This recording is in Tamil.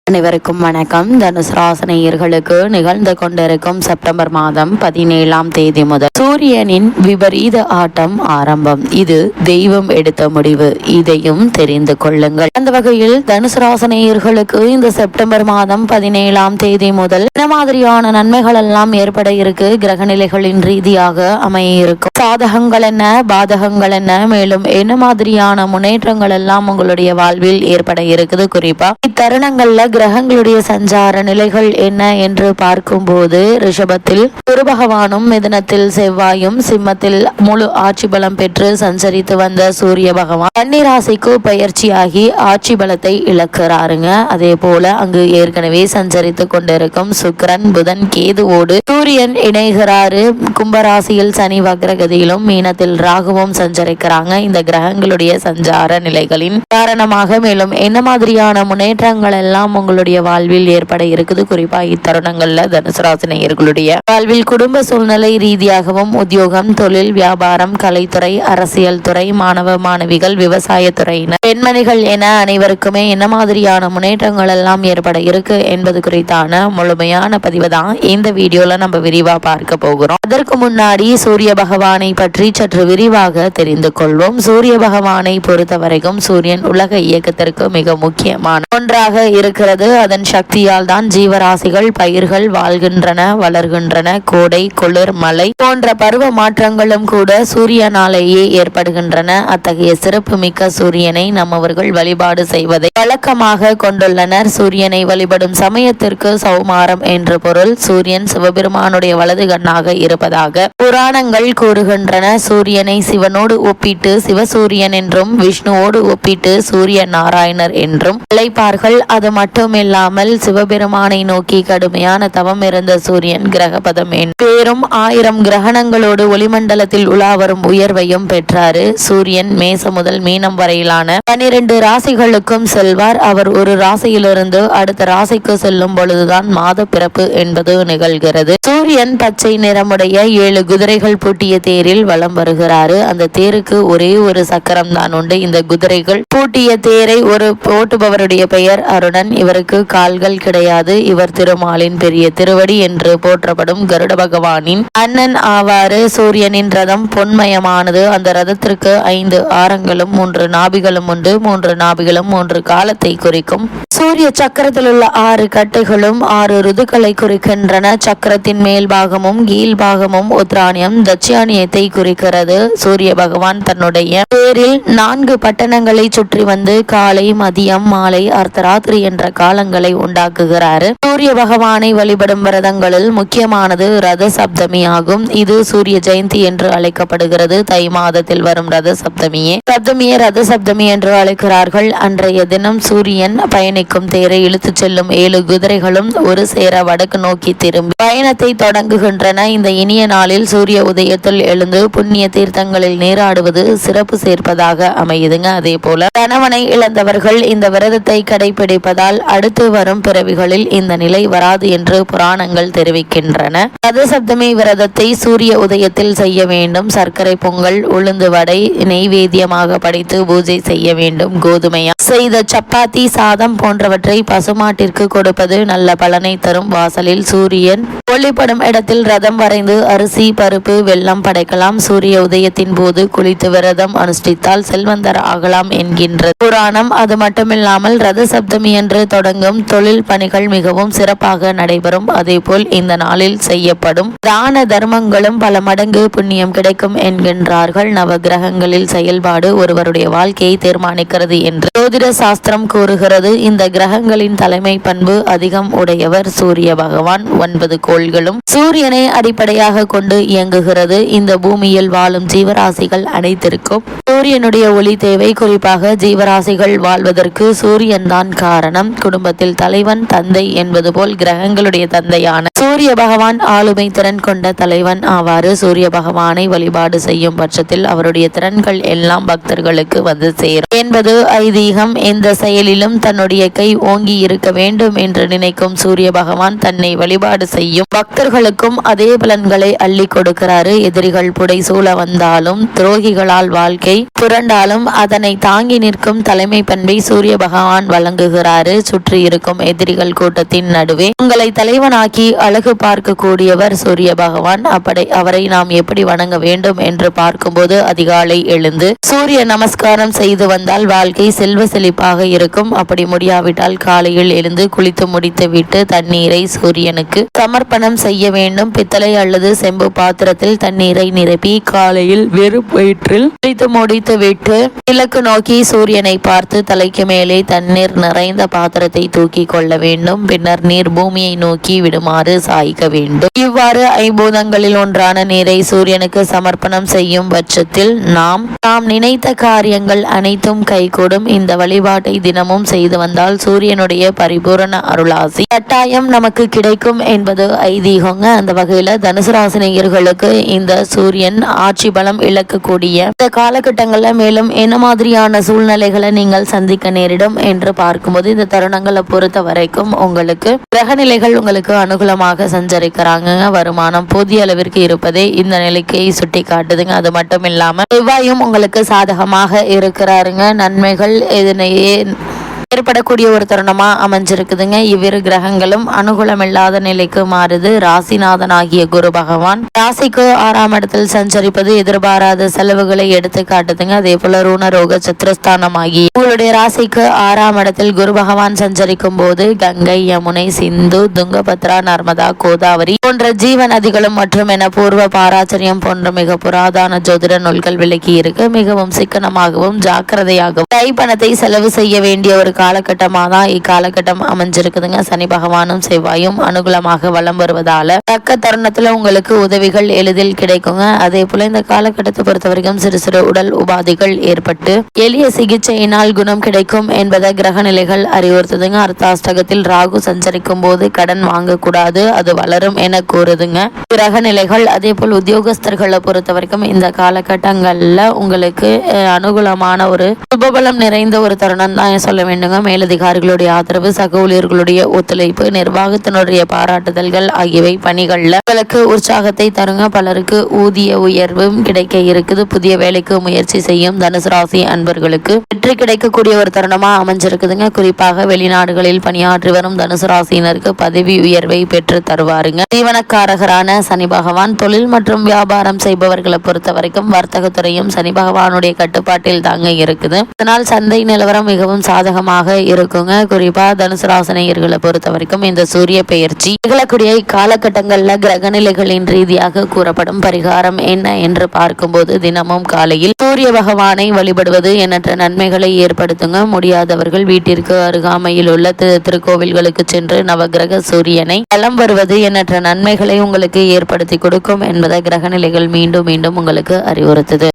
அனைவருக்கும் வணக்கம். தனுசு ராசினியர்களுக்கு நிகழ்ந்து கொண்டிருக்கும் செப்டம்பர் மாதம் 17ஆம் தேதி முதல் சூரியனின் விபரீத ஆட்டம் ஆரம்பம். இது தெய்வம் எடுத்த முடிவு, இதையும் தெரிந்து கொள்ளுங்கள். அந்த வகையில் தனுசு ராசினியர்களுக்கு இந்த செப்டம்பர் மாதம் 17ஆம் தேதி முதல் என்ன மாதிரியான நன்மைகள் எல்லாம் ஏற்பட இருக்கு, கிரகநிலைகளின் ரீதியாக அமைய இருக்கும், சாதகங்கள் என்ன, பாதகங்கள் என்ன, மேலும் என்ன மாதிரியான முன்னேற்றங்கள் எல்லாம் உங்களுடைய வாழ்வில் ஏற்பட இருக்குது. குறிப்பா இத்தருணங்கள்ல கிரகங்களுடைய சஞ்சார நிலைகள் என்ன என்று பார்க்கும்போது, ரிஷபத்தில் குரு பகவானும், மிதுனத்தில் செவ்வாயும், சிம்மத்தில் முழு ஆட்சி பலம் பெற்று சஞ்சரித்து வந்த சூரிய பகவான் கன்னிராசிக்கு பயிற்சியாகி ஆட்சி பலத்தை இழக்கிறாருங்க. அதே போல அங்கு ஏற்கனவே சஞ்சரித்து கொண்டிருக்கும் சுக்கிரன், புதன், கேதுவோடு சூரியன் இணைகிறாரு. கும்பராசியில் சனி வக்ரகதியிலும், மீனத்தில் ராகுவும் சஞ்சரிக்கிறாங்க. இந்த கிரகங்களுடைய சஞ்சார நிலைகளின் காரணமாக மேலும் என்ன மாதிரியான முன்னேற்றங்கள் எல்லாம் உங்களுடைய வாழ்வில் ஏற்பட இருக்குது. குறிப்பா இத்தருணங்கள்ல தனுசு ராசினியர்களுடைய வாழ்வில் குடும்ப சூழ்நிலை ரீதியாகவும், உத்தியோகம், தொழில், வியாபாரம், கலைத்துறை, அரசியல் துறை, மாணவ மாணவிகள், விவசாய துறையினர், பெண்மணிகள் என அனைவருக்குமே என்ன மாதிரியான முன்னேற்றங்கள் எல்லாம் ஏற்பட இருக்கு என்பது குறித்தான முழுமையான பதிவு தான் இந்த வீடியோல நம்ம விரிவா பார்க்க போகிறோம். அதற்கு முன்னாடி சூரிய பகவானை பற்றி சற்று விரிவாக தெரிந்து கொள்வோம். சூரிய பகவானை பொறுத்தவரைக்கும் சூரியன் உலக இயக்கத்திற்கு மிக முக்கியமான ஒன்றாக இருக்கிறது. அதன் சக்தியால் தான் ஜீவராசிகள், பயிர்கள் வாழ்கின்றன, வளர்கின்றன. கோடை, குளிர், மழை போன்ற பருவ மாற்றங்களும் கூட சூரியனாலேயே ஏற்படுகின்றன. அத்தகைய சிறப்பு மிக்க சூரியனை நம்மவர்கள் வழிபாடு செய்வதை வழக்கமாக கொண்டுள்ளனர். சூரியனை வழிபடும் சமயத்திற்கு சௌமாரம் என்று பொருள். சூரியன் சிவபெருமானுடைய வலது கண்ணாக இருப்பதாக புராணங்கள் கூறுகின்றன. சூரியனை சிவனோடு ஒப்பிட்டு சிவசூரியன் என்றும், விஷ்ணுவோடு ஒப்பிட்டு சூரிய நாராயணர் என்றும் அழைப்பார்கள். அது மட்டுமில்லாமல் சிவபெருமானை நோக்கி கடுமையான தவம் இருந்த சூரியன் கிரகபதம் பேரும் 1000 கிரகணங்களோடு ஒளிமண்டலத்தில் உலாவரும் உயர்வையும் பெற்றாரு. சூரியன் மேச முதல் மீனம் வரையிலான 12 ராசிகளுக்கும் செல்வார். அவர் ஒரு ராசியிலிருந்து அடுத்த ராசிக்கு செல்லும் பொழுதுதான் மாத பிறப்பு என்பது நிகழ்கிறது. சூரியன் பச்சை நிறமுடைய 7 குதிரைகள் பூட்டிய தேரில் வலம் வருகிறாரு. அந்த தேருக்கு ஒரே ஒரு சக்கரம் தான் உண்டு. இந்த குதிரைகள் பூட்டிய தேரை ஒரு ஓட்டுபவருடைய பெயர் அருணன். இவருக்கு கால்கள் கிடையாது. இவர் திருமாலின் பெரிய திருவடி என்று போற்றப்படும் கருட பகவானின் அண்ணன் ஆவாறு. சூரியனின் ரதம் பொன்மயமானது. அந்த ரதத்திற்கு 5 ஆரங்களும் 3 நாபிகளும் உண்டு. 3 நாபிகளும் 3 காலத்தை குறிக்கும். சூரிய சக்கரத்தில் உள்ள 6 கட்டைகளும் 6 ருதுக்களை குறிக்கின்றன. சக்கரத்தின் மேல் பாகமும் கீழ் பாகமும் உத்ராணியம், தட்சியானியத்தை குறிக்கிறது. சூரிய பகவான் தன்னுடைய பேரில் 4 பட்டணங்களை சுற்றி வந்து காலை, மதியம், மாலை, அர்த்தராத்திரி என்ற காலங்களை உண்டாக்குகிறாரு. சூரிய பகவானை வழிபடும் விரதங்களில் முக்கியமானது ரத சப்தமி ஆகும். இது சூரிய ஜெயந்தி என்று அழைக்கப்படுகிறது. தை மாதத்தில் வரும் ரத சப்தமியே ரத சப்தமி என்று அழைக்கிறார்கள். அன்றைய தினம் சூரியன் பயணிக்கும் தேரை இழுத்துச் செல்லும் 7 குதிரைகளும் ஒரு சேர வடக்கு நோக்கி திரும்பி பயணத்தை தொடங்குகின்றன. இந்த இனிய நாளில் சூரிய உதயத்தில் எழுந்து புண்ணிய தீர்த்தங்களில் நீராடுவது சிறப்பு சேர்ப்பதாக அமையுதுங்க. அதே போல கணவனை இழந்தவர்கள் இந்த விரதத்தை கடைபிடிப்பதால் அடுத்து வரும் பிறவிகளில் இந்த நிலை வராது என்று புராணங்கள் தெரிவிக்கின்றன. ரத சப்தமி விரதத்தை சூரிய உதயத்தில் செய்ய வேண்டும். சர்க்கரை பொங்கல், உளுந்து வடை நெய்வேத்தியமாக படைத்து பூஜை செய்ய வேண்டும். கோதுமையா செய்த சப்பாத்தி, சாதம் போன்றவற்றை பசுமாட்டிற்கு கொடுப்பது நல்ல பலனை தரும். வாசலில் சூரியன் ஒளிப்படும் இடத்தில் ரதம் வரைந்து அரிசி, பருப்பு, வெல்லம் படைக்கலாம். சூரிய உதயத்தின் போது குளித்து விரதம் அனுஷ்டித்தால் செல்வந்தர் ஆகலாம் என்கின்ற புராணம். அது மட்டுமில்லாமல் ரத சப்தமி என்று தொடங்கும் தொழில் பணிகள் மிகவும் சிறப்பாக நடைபெறும். அதேபோல் இந்த நாளில் செய்யப்படும் தான தர்மங்களும் பல மடங்கு புண்ணியம் கிடைக்கும் என்கின்றார்கள். நவ கிரகங்களில் செயல்பாடு ஒருவருடைய வாழ்க்கையை தீர்மானிக்கிறது என்று ஜோதிட சாஸ்திரம் கூறுகிறது. இந்த கிரகங்களின் தலைமை பண்பு அதிகம் உடையவர் சூரிய பகவான். 9 கோள்களும் சூரியனை அடிப்படையாக கொண்டு இயங்குகிறது. இந்த பூமியில் வாழும் ஜீவராசிகள் அனைத்திற்கும் சூரியனுடைய ஒளி தேவை. குறிப்பாக ஜீவராசிகள் வாழ்வதற்கு சூரியன் தான் காரணம். குடும்பத்தில் தலைவன் தந்தை என்பது போல் கிரகங்களுடைய தந்தையான சூரிய பகவான் ஆளுமை திறன் கொண்ட தலைவன் ஆவாறு. சூரிய பகவானை வழிபாடு செய்யும் பட்சத்தில் அவருடைய திறன்கள் எல்லாம் பக்தர்களுக்கு வந்து சேரும் என்பது ஐதீகம். எந்த செயலிலும் தன்னுடைய கை ஓங்கி இருக்க வேண்டும் என்று நினைக்கும் சூரிய பகவான் தன்னை வழிபாடு செய்யும் பக்தர்களுக்கும் அதே பலன்களை அள்ளி கொடுக்கிறாரு. எதிரிகள் புடை சூழ வந்தாலும் துரோகிகளால் வாழ்க்கை புரண்டாலும் அதனை தாங்கி நிற்கும் தலைமை பண்பை சூரிய பகவான் வழங்குகிறாரு. சுற்றி இருக்கும் எதிரிகள் கூட்டத்தின் நடுவே உங்களை தலைவனாக்கி அழகு பார்க்க கூடியவர் சூரிய பகவான். அப்படி அவரை நாம் எப்படி வணங்க வேண்டும் என்று பார்க்கும்போது அதிகாலை எழுந்து சூரிய நமஸ்காரம் செய்து வந்தால் வாழ்க்கை செல்வ செழிப்பாக இருக்கும். அப்படி முடியாவிட்டால் காலையில் எழுந்து குளித்து முடித்து விட்டு தண்ணீரை சூரியனுக்கு சமர்ப்பணம் செய்ய வேண்டும். பித்தளை அல்லது செம்பு பாத்திரத்தில் தண்ணீரை நிரப்பி காலையில் வெறும் வயிற்றில் குளித்து முடித்து விட்டு கிழக்கு நோக்கி சூரியனை பார்த்து தலைக்கு மேலே தண்ணீர் நிறைந்த பாத்திரத்தை தூக்கி கொள்ள வேண்டும். பின்னர் நீர் பூமியை நோக்கி விடுமாறு சாய்க்க வேண்டும். இவ்வாறு ஐம்பூதங்களில் ஒன்றான நீரை சூரியனுக்கு சமர்ப்பணம் செய்யும் பட்சத்தில் நாம் நினைத்த காரியங்கள் அனைத்தும் கைகூடும். இந்த வழிபாட்டை தினமும் செய்து வந்தால் சூரியனுடைய பரிபூரண அருளாசி கட்டாயம் நமக்கு கிடைக்கும் என்பது ஐதீகங்க. அந்த வகையில தனுசு ராசினியர்களுக்கு இந்த சூரியன் ஆட்சி பலம் இழக்கக்கூடிய இந்த காலகட்டங்கள்ல மேலும் என்ன மாதிரியான சூழ்நிலைகளை நீங்கள் சந்திக்க நேரிடும் என்று பார்க்கும்போது இந்த தருணங்களை பொறுத்த வரைக்கும் உங்களுக்கு கிரகநிலைகள் உங்களுக்கு அனுகூலமாக சஞ்சரிக்கிறாங்க. வருமானம் போதிய அளவிற்கு இருப்பதே இந்த நிலைக்கு சுட்டி காட்டுதுங்க. அது மட்டும் இல்லாம செவ்வாயும் உங்களுக்கு சாதகமாக இருக்கிறாருங்க. நன்மைகள் இதனையே ஏற்படக்கூடிய ஒரு தருணமா அமைஞ்சிருக்குதுங்க. இவ்விரு கிரகங்களும் அனுகூலமில்லாத நிலைக்கு மாறுது. ராசிநாதன் ஆகிய குரு பகவான் ராசிக்கு 6ஆம் இடத்தில் சஞ்சரிப்பது எதிர்பாராத செலவுகளை எடுத்து காட்டுதுங்க. அதே போல ருண ரோக சத்ருஸ்தானம் ஆகி உங்களுடைய ராசிக்கு 6ஆம் இடத்தில் குரு பகவான் சஞ்சரிக்கும் போது கங்கை, யமுனை, சிந்து, துங்கபத்ரா, நர்மதா, கோதாவரி போன்ற ஜீவ நதிகளும் மற்றும் என பூர்வ பாராச்சரியம் போன்ற மிக புராதன ஜோதிட நூல்கள் விலக்கி இருக்கு. மிகவும் சிக்கனமாகவும் ஜாக்கிரதையாகவும் கைப்பணத்தை செலவு செய்ய வேண்டிய ஒரு காலகட்டமாக தான் இக்காலகட்டம் அமைஞ்சிருக்குதுங்க. சனி பகவானும் செவ்வாயும் அனுகூலமாக வலம் வருவதால தக்க தருணத்துல உங்களுக்கு உதவிகள் எளிதில் கிடைக்குங்க. அதே போல இந்த காலகட்டத்தை பொறுத்த வரைக்கும் சிறு சிறு உடல் உபாதைகள் ஏற்பட்டு எளிய சிகிச்சையினால் குணம் கிடைக்கும் என்பதை கிரக நிலைகள் அறிவுறுத்துதுங்க. அர்த்தாஷ்டகத்தில் ராகு சஞ்சரிக்கும் போது கடன் வாங்கக்கூடாது, அது வளரும் என கூறுதுங்க கிரக நிலைகள். அதே போல் உத்தியோகஸ்தர்களை பொறுத்த வரைக்கும் இந்த காலகட்டங்கள்ல உங்களுக்கு அனுகூலமான ஒரு சுபபலம் நிறைந்த ஒரு தருணம் தான் சொல்ல வேண்டும். மேலதிகாரிகளுடைய ஆதரவு, சக ஊழியர்களுடைய ஒத்துழைப்பு, நிர்வாகத்தினுடைய பாராட்டுதல்கள் ஆகியவை பணிகள்ல உங்களுக்கு உற்சாகத்தை தருங்க. பலருக்கு ஊதிய உயர்வும் கிடைக்க இருக்குது. புதிய வேலைக்கு முயற்சி செய்யும் தனுசு ராசி அன்பர்களுக்கு வெற்றி கிடைக்கக்கூடிய ஒரு தருணமா அமைஞ்சிருக்குதுங்க. குறிப்பாக வெளிநாடுகளில் பணியாற்றி வரும் தனுசு ராசியினருக்கு பதவி உயர்வை பெற்று தருவாருங்க. ஜீவனக்காரகரான சனி பகவான் தொழில் மற்றும் வியாபாரம் செய்பவர்களை பொறுத்த வரைக்கும் வர்த்தகத்துறையும் சனி பகவானுடைய கட்டுப்பாட்டில் தாங்க இருக்குது. இதனால் சந்தை நிலவரம் மிகவும் சாதகமாக இருக்குங்க. குறிப்பா தனுசு ராசினியர்களை பொறுத்த வரைக்கும் இந்த சூரிய பெயர்ச்சி நிகழக்கூடிய காலகட்டங்கள்ல கிரகநிலைகளின் ரீதியாக கூறப்படும் பரிகாரம் என்ன என்று பார்க்கும்போது தினமும் காலையில் சூரிய பகவானை வழிபடுவது எண்ணற்ற நன்மைகளை ஏற்படுத்துங்க. முடியாதவர்கள் வீட்டிற்கு அருகாமையில் உள்ள திருக்கோவில்களுக்கு சென்று நவகிரக சூரியனை வலம் வருவது எண்ணற்ற நன்மைகளை உங்களுக்கு ஏற்படுத்தி கொடுக்கும் என்பதை கிரகநிலைகள் மீண்டும் மீண்டும் உங்களுக்கு அறிவுறுத்துது.